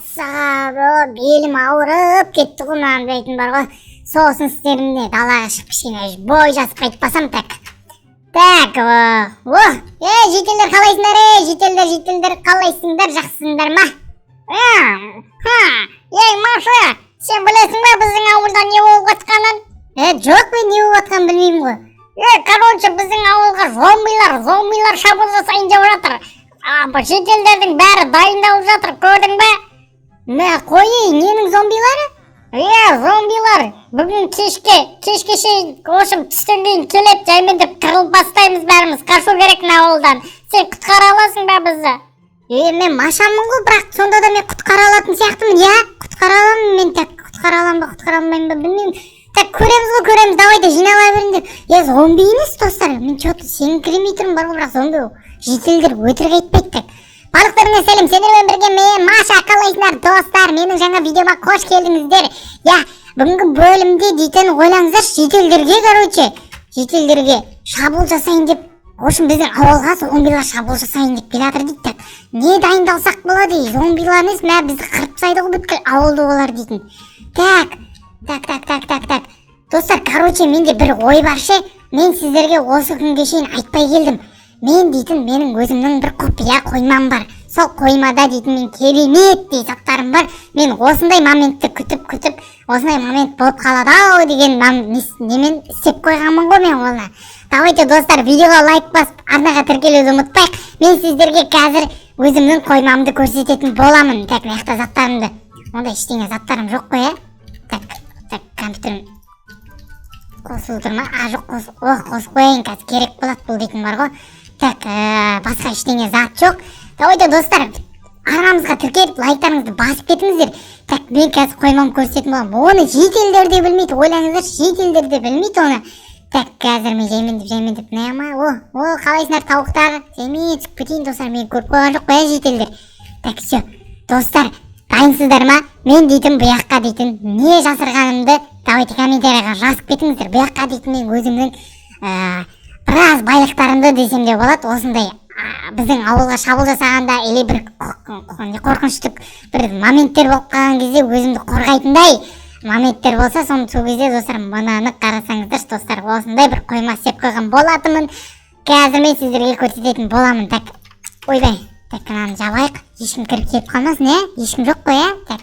мәссаған, белім ауырып кетті ғой маған дейтін бар ғой. Сосын істерімде далаға шығып кішкене бой жазып қайтпасам так. Жетелдер қалайсыңдар, жетелдер қалайсыңдар, жақсысыңдар ма? Ей, Маша, сен білесің бе біздің ауылда не болып жатқанын? Жоқ, мен не болып жатқанын білмеймін ғой. Короче, біздің ауылға зомбилар шабуыл жасайын деп жатыр. Жетелдердің бәрі дайындалып жатыр, көрдің бе? Мә, қойын, ненің зомбилары? Зомбилар. Бүгін кешке шейін қошым түстен кейін келіп, жаймен деп қырылып бастаймыз бәріміз. Қашу керек мына ауылдан. Сен құтқара аласың ба бізді? Мен Машамын ғой, бірақ сонда да мен құтқара алатын сияқтымын. Құтқара аламын мен, так құтқара аламын ба, құтқара алмаймын ба білмеймін. Так көреміз, давайте жинала беріңдер. Зомби емес достар, мен что-то сеніңкіремей тұрмын бар ғой, бірақ зомби ол. Жетелдер өтірік айтпайды так. Барлықтарыңа сәлем, сендермен бірге мен Маша, қалайсыңдар достар, менің жаңа видеома қош келдіңіздер. Бүгінгі бөлімде дейтін ойлаңыздаршы, жетелдерге шабуыл жасайын деп,ошын біздің ауылға зомбилар шабуыл жасайын деп келатыр дейді так. Не дайындалсақ болады, зомбилар емес, мә бізді қырып тастайды ғой бүткіл ауылды олар дейтін. Так. Достар, короче, менде бір ой бар ше, мен сіздерге осы күнге шейін айтпай келдім. Мен дейтін менің өзімнің бір құпия қоймам бар. Сол қоймада дейтін мен керемет заттарым бар. Мен осындай моментті күтіп, осындай момент болып қалады ау деген немен істеп қойғанмын ғой мен оны. Давайте достар, видеоға лайк басып, арнаға тіркелуді ұмытпайық. Мен сіздерге қазір өзімнің қоймамды көрсететін боламын. Так, маяқта заттарымды. Онда ештеңе заттарым жоқ қой, Так, компьютерім қосылып тұр ма? Жоқ, қосып қояйын, қазір керек болады бұл дейтін бар ғой. Так, басқа ештеңе зат жоқ. Давайте достар, арамызға тіркеліп, лайктарыңызды басып кетіңіздер. Так, мен қазір қоймам көрсететін болам. Оны жетелдер де білмейді, ойлаңыздар, жетелдер де білмейді оны. Так, қазір мен жаймен деп, не ма? Қалайсыңдар тауықтар? Жаймен түсіп кетейін достар, мен көріп қойған жоқ қоя жетелдер. Так, все, достар, дайынсыздар ма? Мен дейтін бұяққа дейтін не жасырғанымды давайте комментарияға жазып кетіңіздер. Бұяққа дейтін мен өзімнің біраз байлықтарымды десем де болады. Осындай біздің ауылға шабуыл жасағанда или бір қорқынышты бір моменттер болып қалған кезде өзімді қорғайтындай моменттер болса, сол кезде достар мынаны қарасаңыздар достар, осындай бір қойма істеп қойған болатынмын. Қазір мен сіздерге көрсететін боламын. Так, ойбай. Так, мынаны жабайық, ешкім кіріп келіп қалмасын, ешкім жоқ қой, Так,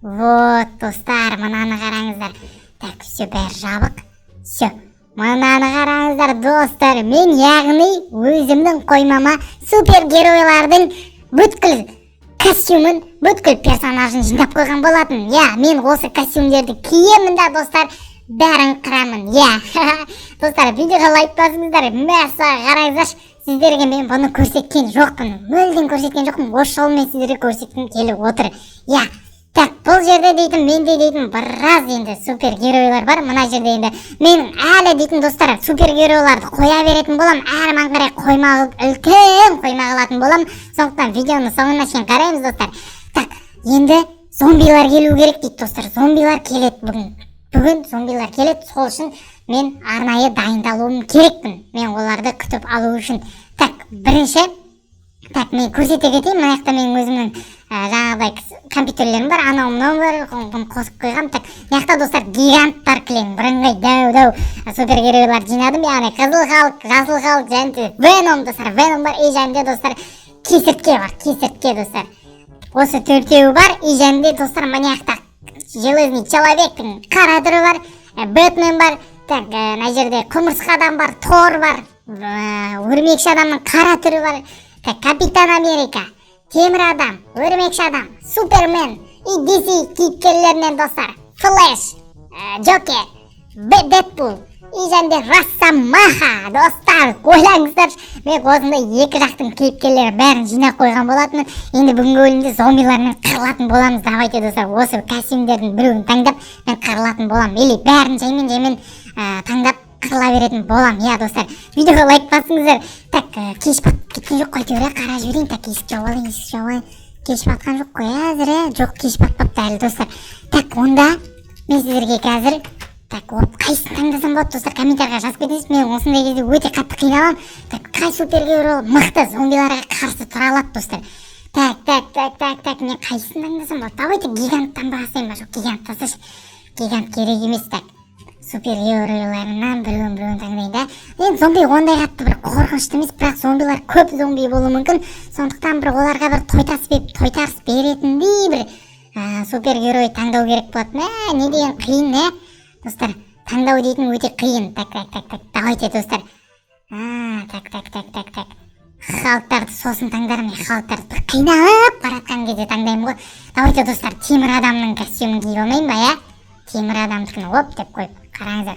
вот, достар, мынаны қараңыздар. Так, все, бәрі жабық. Все, мынаны қараңыздар, достар. Мен яғни өзімнің қоймама супергеройлардың бүткіл костюмын, бүткіл персонажын жинап қойған болатын. Мен осы костюмдерді киемін да, достар, бәрін қырамын. Достар, видеоға лайк басыңыздар, мәссә қараңыздар. Сіздерге мен бұны көрсеткен жоқпын. Мүлден көрсеткен жоқпын. Осы жолмен сіздерге көрсеткім келіп отыр. Так, бұл жерде дейтін, менде дейтін біраз енді супергеройлар бар. Мына жерде енді мен әлі дейтін достар супергеройларды қоя беретін болам. Әрман қарай үлкен қойма қылатын болам. Сондықтан видеоны соңына шейін қараймыз достар. Так, енді зомбилар келу керек дейді достар. Зомбилар келеді бүгін зомбилар келеді, сол үшін мен арнайы дайындалуым керекпін. Мен оларды күтіп алу үшін. Так, бірінші, мен көрсете кетейін. Мынаяқта менің өзімнің жаңағыдай компьютерлерім бар, анау-мынау бар, қосып қойғам. Так, мынаяқта достар гиганттар кілем, бірыңғай дәу супергеройлар жинадым. Яғни қызыл халық, жасыл халық, және Веном достар, Веном бар, и және достар кесіртке достар. Осы төртеуі бар, и және достар мынаяқта Железный человектің қара түрі бар, Бэтмен бар, так, мына жерде құмырсқа адам бар, Тор бар, өрмекші адамның қара түрі бар, так, Капитан Америка, темір адам, өрмекші адам, Супермен, и DC кейіпкерлерінен достар, Флэш, Джокер, Дэдпул, и және Росомаха, достар, ойлаңыздар, мен осындай екі жақтың кейіпкерлері бәрін жинап қойған болатынмын. Енді бүгінгі бөлімде зомбилармен қырылатын боламыз. Давайте достар, осы костюмдердің біреуін таңдап, мен қырылатын болам. Или бәрін жаймен таңдап қырыла беретін болам. Достар, видеоға лайк басыңыздар. Так, кеш батып кеткен жоқ қой, қара жіберейін. Так, есік жауып алайын. Кеш батқан жоқ қой, әзір, жоқ, кеш батпапты әлі достар. Так, онда мен сіздерге қазір так, қайсын таңдасам болады достар, комментарияға жазып кетіңіз. Мен осындай кезде өте қатты қиналам. Так, қай супергерой мықты зомбиларға қарсы тұра алады достар. Так, мен қайсысын таңдасам болады? Давайте гиганттан бастайын ба? Жоқ, гигант тасташы. Гигант керек емес. Так, супергеройларынан біреуін таңдайын да. Енді зомби ондай қатты бір қорқынышты емес, бірақ зомбилар көп зомби болуы мүмкін. Сондықтан бір оларға бір тойтарыс беретіндей бір супергерой таңдау керек болады. Не деген қиын, не? Достар, таңдау дейтін өте қиын. Так, давайте, достар. Так. Халықтарды сосын таңдарым, халықтарды бір қинап баратқан кезде таңдаймын ғой. Давайте, достар, темір адамның костюмін киіп алмайын ба, я? Темір адамдыкін оп деп қойып, қараңыздар.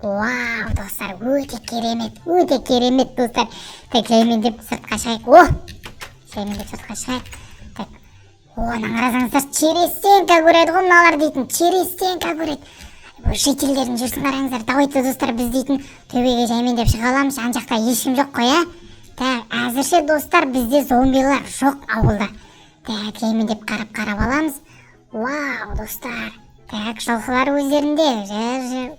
Вау, достар, өте керемет, достар. Так, жаймендеп сыртқа шығайық. Так, оны қарасаңыздар, чересенка көреді ғой, мыналар дейтін, чересенка көреді. Жителдердің жүрсін қараңыздар. Давайте, достар, біз дейтін төбеге жаймендеп шыға аламыз. Жан жақта ешкім жоқ қой, а? Так, әзірше, достар, бізде зомбилар жоқ ауылда. Так, жаймендеп қарап аламыз. Вау, достар. Так, жылқылар өздерінде,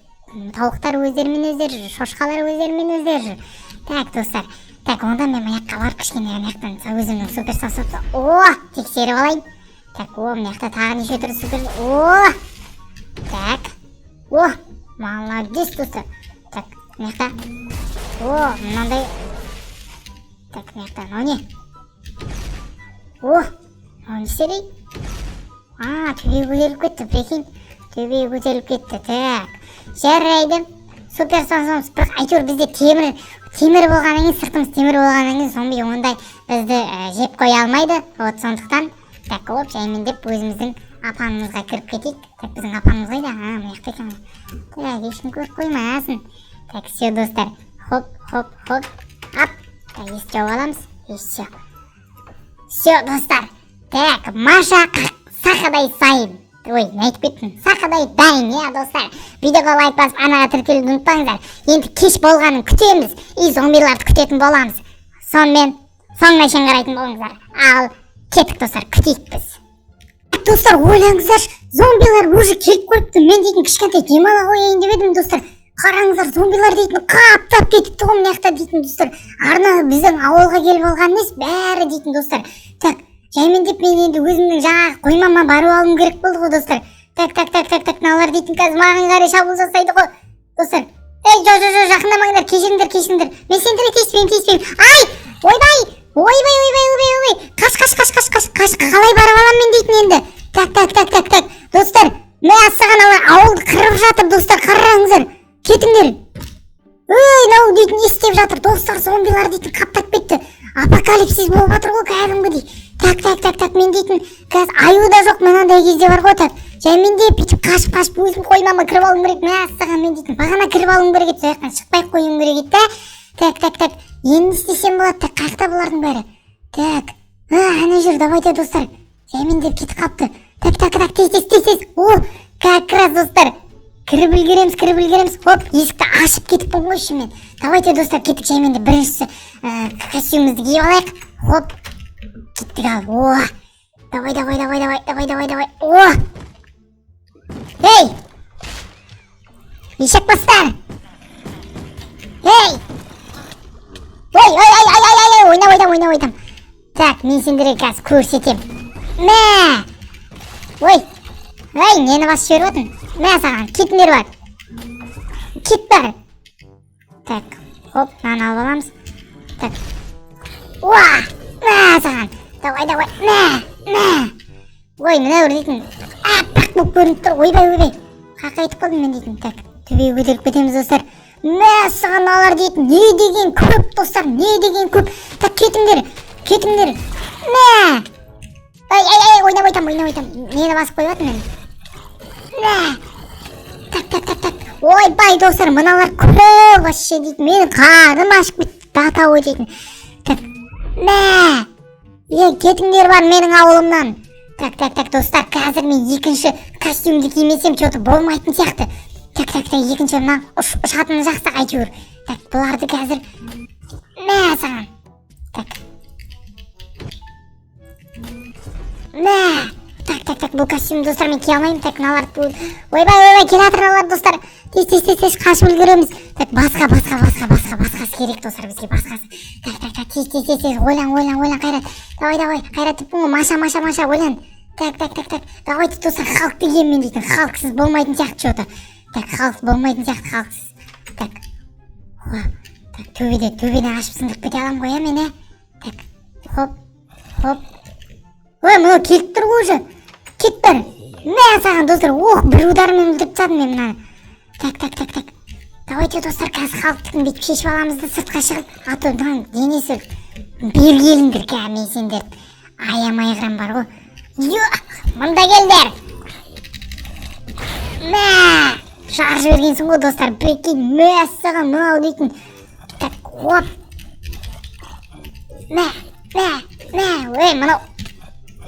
тауықтар өздерімен өздері, шошқалар өздерімен өздері. Так, достар. Так, онда мен маяққа барып кішкене маяқтан өзімнің супер сасықты. Тексеріп алайын. Так, маяқта тағы неше түрі супер. Так. Молодец, достар. Так, маяқта. Мынандай. Так, маяқта, мынау не? Мынау не істелей? Төбе көтеріліп кетті, прикинь. Төбе көтеріліп кетті. Так, жарайды. Супер сансамыз. Бірақ әйтеуір бізде темір болғаннан кейін, сыртымыз темір болғаннан кейін зомби ондай бізді жеп қоя алмайды. Вот сондықтан. Так, жаймендеп өзіміздің апанымызға кіріп кетейік. Так, біздің апанымыз қайда? Маяқта екен. Так, ешкім көріп қоймасын. Так, все, достар. Хоп. Ап. Так, есте аламыз. Все. Все, достар. Так, Маша сақадай сайын. Не айтып кеттім. Сақадай дайын, достар. Видеоға лайк басып, анаға тіркелуді ұмытпаңыздар. Енді кеш болғанын күтеміз. И зомбиларды күтетін боламыз. Сонымен соңына шейін қарайтын болыңыздар. Ал кеттік, достар, күтейік біз. Достар, ойлаңыздар, зомбилар уже келіп қойыпты. Мен дейтін кішкентай демала қояйын деп едім, достар. Қараңыздар, зомбилар дейтін қаптап кетіпті ғой мынаяқта дейтін, достар. Арна біздің ауылға келіп алған емес, бәрі дейтін, достар. Так, жаймендеп мен енді өзімнің жаңағы қоймама бару алым керек болды ғой, достар. Так, мыналар дейтін қазір маған қарай шабуыл жасайды ғой, достар. Жоқ, жақындамаңдар, кешіріңдер. Мен сендерге тиіспеймін. Ойбай. Қаш, қалай барып алам мен дейтін енді. Так, достар, мәссаған ауылды қырып жатыр, достар, қараңыздар. Кетіңдер. Нау дейтін істеп жатыр, достар, зомбилар дейтін қаптап кетті. Апокалипсис болып жатыр ғой кәдімгідей. Так, мен дейтін қазір аю да жоқ, мынандай кезде бар ғой. Так, жаймендеп бүйтіп қашып өзім қоймама кіріп алуым керек. Мәссаған мен дейтін бағана кіріп алуым керек еді, сояқтан шықпай қоюым керек еді. Так, енді істесем болады. Так, қайықта бұлардың бәрі. Так, ана жер, давайте, достар. Жаймендеп кетіп қапты. Так, тез. Как раз, достар. Кіріп үлгереміз. Хоп, есікті ашып кетіппін ғой мен. Давайте, достар, кеттік. Жаймендеп біріншісі костюмімізді киіп алайық. Хоп, кеттік ал. Давай. Ей! Ешек бастар! Ей! Ойнап. Так, мен сендерге қазір көрсетем. Нені басып жіберіп отын? Саған, кетіңдер бар. Кет бар. Так, хоп, мынаны алып аламыз. Так. Саған. Давай. Мына дейтін. Аппақ болып көрініп тұр. Ойбай. Қақайтып қалдым мен дейтін. Так, төбеге көтеріп кетеміз, достар. Саған алар дейтін. Не деген көп, достар, не деген көп. Так, кетіңдер. Ойнап айтам. Нені басып қойып атым мен? Так. Ойбай, достар, мыналар көп вообще дейтін. Менің қарным ашып кетті. Дата ой дейтін. Так, кетіңдер бар менің ауылымнан. Так, достар, қазір мен екінші костюмді кимесем что-то болмайтын сияқты. Так, екінші мына ұшатыны жақсақ әйтеуір. Так, бұларды қазір саған. Так, бұл костюм, достар, мен кие алмаймын. Так, мыналарды ойбай, келатыр мыналар, достар. тез қашып үлгереміз. Так, басқасы керек достар, бізге басқасы. Так, тез ойлан Қайрат. Давай, Қайрат тіппін ғой, Маша, ойлан. Так, давайте достар, халықты киемін дейтін, халықсыз болмайтын сияқты что-то. Так, халық болмайтын сияқты, халықсыз. Так, төбеден ашып сындырып кете алам ғой, мен, Так, хоп. Ой, мұны келіп тұр ғой уже. Кет бір. Мә саған достар, бір удармен өлтіріп тастадым мен мынаны. Так. Давайте достар, қазір халықтың бүйтіп шешіп аламыз да сыртқа шығып, а то мынаның денесі бері келіңдер, мен сендерді аямай қырам бар ғой. Мында келдер. Мә, жарып жібергенсің ғой достар, прикинь, мәссаған мынау дейтін. Так, хоп. Мә, ой, мынау.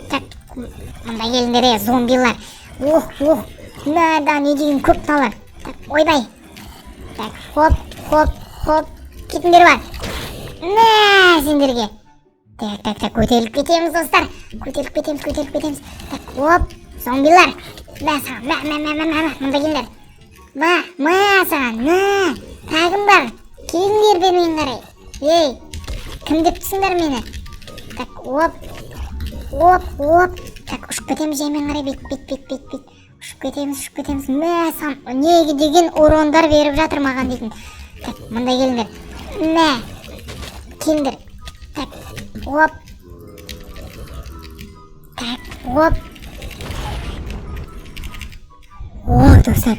Так, мында келіңдер, зомбилар. Мә, не деген көп мыналар. Так, ойбай. Так, хоп. Кетіңдер бар. Мә, сендерге. Так, көтеріліп кетеміз достар. Көтеріліп кетеміз. Так, хоп, зомбилар. Мә саған, мында келдер. Мә саған, тағым бар. Келіңдер бермен қарай. Ей, кім деп түсіңдер мені? Так, хоп. Так, ұшып кетеміз жаймен қарай, бет. Ұшып кетеміз. Мә саған, неге деген урондар беріп жатыр маған дейтін. Так, мында келіңдер. Мә, келіңдер. Так, хоп. Достар,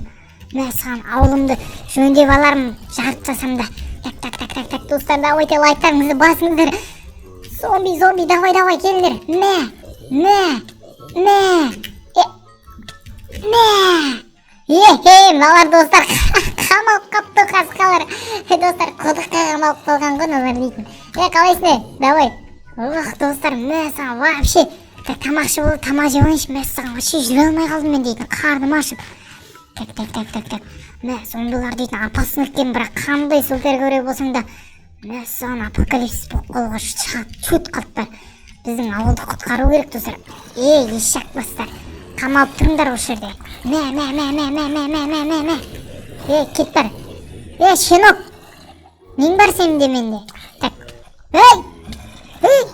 мен саған ауылымды жөндеп алармын, жарып жасам да. Так, достар, давайте лайктарыңызды басыңыздар. Зомби, давай, келіңдер. Мә. Мыналар достар, қамалып қапты қасқалар. Достар, құдыққа қамалып қалған ғой мыналар дейтін. Қалайсың? Давай. Достар, мә саған вообще тамақшы болды, тамақ жеп алайыншы, мә саған вообще жүре алмай қалдым мен дейтін, қарным ашып. Так. Мә, зомбилар дейтін опасно екен, бірақ қандай супергерой болсаң да, мә саған апокалипсис болып қалуға шөт қалыптар. Біздің ауылды құтқару керек достар. Ешак бастар. Қамалып тұрыңдар осы жерде. Мә. Кет бар. Шенок. Нең бар сенің де менде? Так.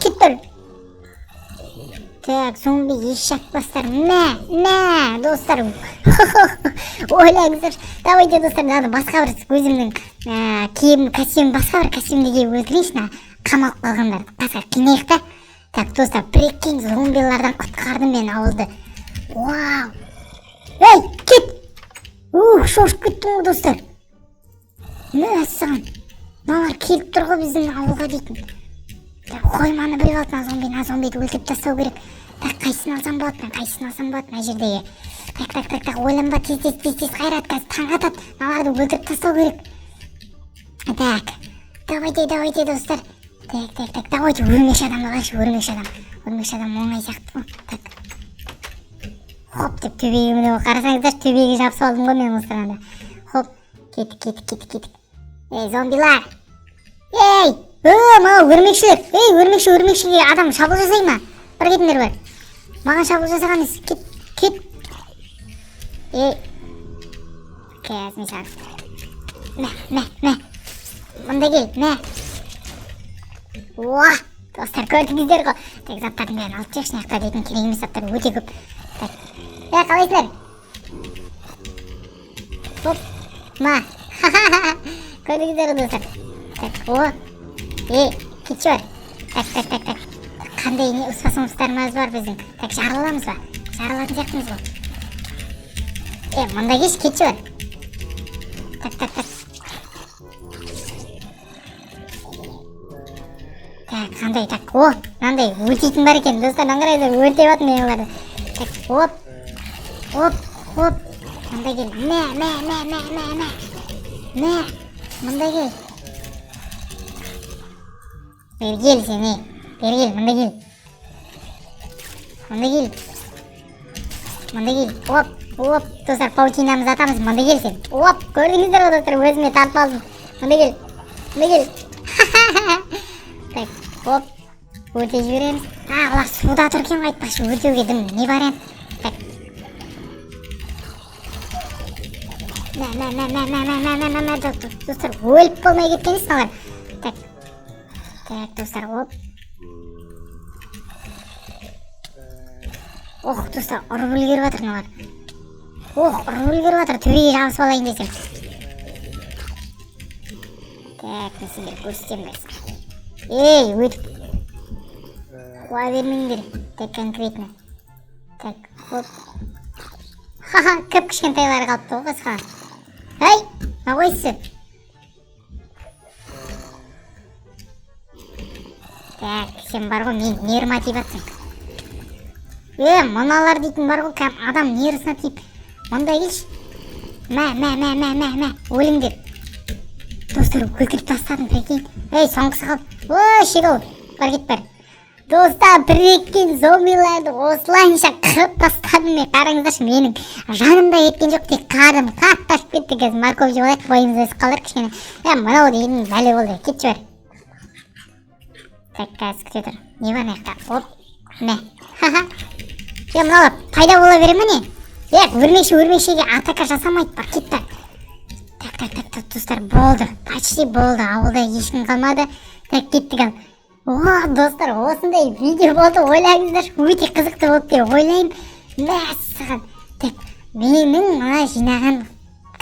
Кет бар. Так, зомби ешак бастар. Мә, достар. Ойлаңыздар. Давайте достар, надо басқа бір өзімнің киім, костюм, басқа бір костюмді киіп өлтірейінші, қамалып қалғандар. Басқа қинайық та. Так, достар, прикинь, зомбилардан құтқардым мен ауылды. Вау! Кет! Шошып кеттім ғой достар. Мәссаған, мыналар келіп тұр ғой біздің ауылға дейтін. Қойманы біліп алды, зомбиді өлтіріп тастау керек. Так, қайсысын алсам болады, мына жердегі. Так, ойланба, тез, Қайрат, қазір таң атады, мыналарды өлтіріп тастау керек. Так, давайте достар. Так, давайте өрмекші адамды қарашы, өрмекші адам оңай сияқты ғой. Так. Хоп деп төбеге мініп қарасаңыздар, төбеге жабысып алдым ғой мен осылғанда. Хоп, кеттік. Зомбилар. Мынау өрмекшілер. Өрмекшіге адам шабуыл жасай ма? Бір кетіңдер бар. Маған шабуыл жасаған емес. Кет. Қазір мен саған. Мә. Мында кел, мә. Достар, көрдіңіздер ғой. Так, заттардың бәрін алып жайықшы, мына дейтін керек емес заттар өте көп. Так. Қалайсыздар? Хоп. Көрдіңіздер ғой достар. Так, кетші бар. Так. Қандай не ұспасымыздарымыз бар біздің. Так, жарыламыз ба? Жарылатын сияқтымыз ғой. Мында кетші бар. Так. Так, қандай, так, мынандай өртейтін бар екен, достар, қарайсыздар, өртеп атым мен оларды. Так, хоп, мында кел, мә, мында кел. Бері кел сен, мында кел. Хоп, достар, паутинамыз атамыз, мында кел сен. Хоп, көрдіңіздер ғой достар, өзіме тартып алдым. Мында кел. Так, хоп, өрте жібереміз. Олар суда тұр екен ғой, айтпақшы, өртеуге не вариант? Так. Достар, өліп болмай кеткенсің алар. Так, достар, оп. Ох, достар, ұрып үлгеріп жатыр мыналар. Ұрып үлгеріп жатыр, төбеге жабысып алайын десем. Так, мен сендер көрсетемін бәс. Ей, өтіп. Қуа бермеңдер. Так, конкретно. Так, оп. Ха-ха, кіп кішкентайлары қалыпты ғой қысқа. Ай, қойсы. Так, сен бар ғой, мен нервыма тиіп атсың. Мыналар дейтін бар ғой, кәм адам нервысына тиіп. Онда келші. Мә, өліңдер. Достар, өлтіріп тастадым, прикинь. Ей, соңғысы қалып. Шегау, бар кет бар. Достар, прикинь, зомбиларды осылайынша қырып тастадым мен. Қараңыздаршы, менің жанымда кеткен жоқ, тек қарым қатташып кетті. Қазір морковь жеп алайық, бойымыз өсіп қалар кішкене. Мынау деген бәле болды, кетші бар. Так, қазір күте тұр. Не бар мына жақта? Оп, мә. Ха-ха. Мыналар пайда бола бере ме не? Өрмекшіге атака жасамайды, бар кет бар. Так, достар, болды, почти болды, ауылда ешкім қалмады. Так, кеттік ал. Достар, осындай видео болды, ойлаңыздар, өте қызықты болды деп ойлаймын. Мәссаған. Так, менің мына жинаған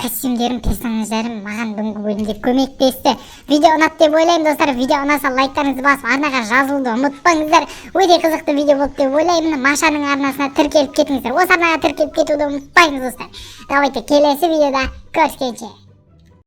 костюмдерім, персонаждарым маған бүгінгі бөлімде көмектесті. Видео ұнады деп ойлаймын, достар. Видео ұнаса лайктарыңызды басып, арнаға жазылуды ұмытпаңыздар. Өте қызықты видео болды деп ойлаймын. Машаның арнасына тіркеліп кетіңіздер. Осы арнаға тіркеліп кетуді ұмытпаңыз, достар. Давайте келесі видеода көріскенше.